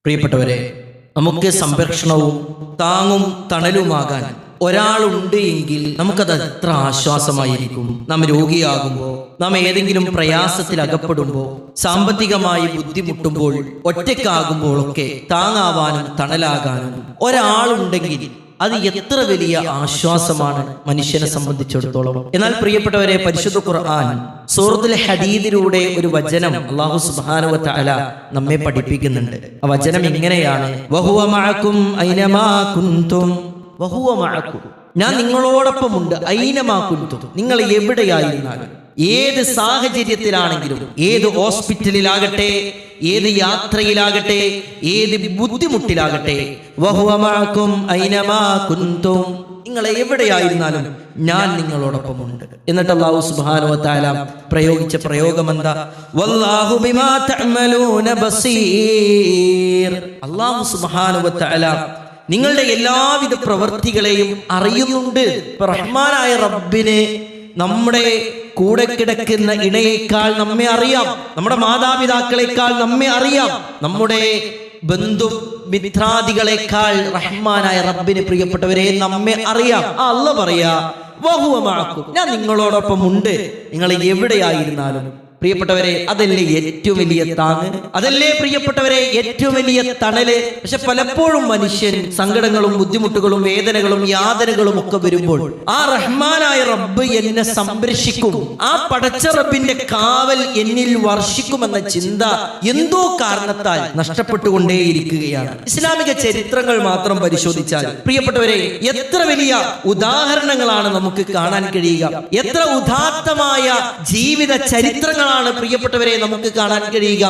പ്രിയപ്പെട്ടവരെ, നമുക്ക് സംരക്ഷണവും താങ്ങും തണലുമാകാൻ ഒരാളുണ്ട് എങ്കിൽ നമുക്കത് എത്ര ആശ്വാസമായിരിക്കും. നാം രോഗിയാകുമ്പോൾ, നാം ഏതെങ്കിലും പ്രയാസത്തിൽ അകപ്പെടുമ്പോൾ, സാമ്പത്തികമായി ബുദ്ധിമുട്ടുമ്പോൾ, ഒറ്റയ്ക്കാകുമ്പോഴൊക്കെ താങ്ങാവാനും തണലാകാനും ഒരാളുണ്ടെങ്കിൽ അത് എത്ര വലിയ ആശ്വാസമാണ് മനുഷ്യനെ സംബന്ധിച്ചിടത്തോളം. എന്നാൽ പ്രിയപ്പെട്ടവരെ, പരിശുദ്ധ ഖുർആൻ സൂറത്തുൽ ഹദീദിലൂടെ ഒരു വചനം അല്ലാഹു സുബ്ഹാനഹു വ തആല നമ്മെ പഠിപ്പിക്കുന്നുണ്ട്. ആ വചനം ഇങ്ങനെയാണ്: വഹുവ മഅകും ഐനമാ കുൻതും. വഹുവ മഅകും, ഞാൻ നിങ്ങളോടൊപ്പമുണ്ട്. ഐനമാ കുൻതും, നിങ്ങൾ എവിടെയായിരുന്നാലും, ഏത് സാഹചര്യത്തിലാണെങ്കിലും, ഏത് ഹോസ്പിറ്റലിലാകട്ടെ, ഏത് യാത്രയിലാകട്ടെ, ഏത് ബുദ്ധിമുട്ടിലാകട്ടെ, വഹുവ മഅകും ഐനമാ കുൻതും, നിങ്ങൾ എവിടെയായിരുന്നാലും ഞാൻ നിങ്ങളോടൊപ്പമുണ്ട്. എന്നിട്ട് അല്ലാഹു സുബ്ഹാനഹു വ തആല പ്രയോഗിച്ച പ്രയോഗം എന്താ? വല്ലാഹു ബിമാ തഅമലൂന ബസീർ. അല്ലാഹു സുബ്ഹാനഹു വ തആല നിങ്ങളുടെ എല്ലാവിധ പ്രവൃത്തികളെയും അറിയുന്നുണ്ട്. റഹ്മാനായ റബ്ബിന് നമ്മുടെ കൂടെ കിടക്കുന്ന ഇണയേക്കാൾ നമ്മെ അറിയാം, നമ്മുടെ മാതാപിതാക്കളെക്കാൾ നമ്മെ അറിയാം, നമ്മുടെ ബന്ധു മിത്രാദികളെക്കാൾ റഹ്മാനായ റബ്ബിന്, പ്രിയപ്പെട്ടവരെ, നമ്മെ അറിയാം. അല്ലാഹു പറയാ, വഹുവ മഅകും, ഞാൻ നിങ്ങളോടൊപ്പം ഉണ്ട്, നിങ്ങൾ എവിടെയായിരുന്നാലും. പ്രിയപ്പെട്ടവരെ, അതല്ലേ ഏറ്റവും വലിയ താങ്ങ്, അതല്ലേ പ്രിയപ്പെട്ടവരെ ഏറ്റവും വലിയ തണല്. പക്ഷെ പലപ്പോഴും മനുഷ്യൻ സങ്കടങ്ങളും ബുദ്ധിമുട്ടുകളും വേദനകളും യാതനകളും ഒക്കെ വരുമ്പോൾ ആ റഹ്മാനായ റബ്ബ് എന്നെ സംരക്ഷിക്കും, ആ പടച്ച റബ്ബിന്റെ കാവൽ എന്നിൽ വർഷിക്കുമെന്ന ചിന്ത എന്തോ കാരണത്താൽ നഷ്ടപ്പെട്ടുകൊണ്ടേയിരിക്കുകയാണ്. ഇസ്ലാമിക ചരിത്രങ്ങൾ മാത്രം പരിശോധിച്ചാൽ പ്രിയപ്പെട്ടവരെ, എത്ര വലിയ ഉദാഹരണങ്ങളാണ് നമുക്ക് കാണാൻ കഴിയുക, എത്ര ഉദാത്തമായ ജീവിത ചരിത്രങ്ങളാണ് പ്രിയപ്പെട്ടവരെ നമുക്ക് കാണാൻ കഴിയുക.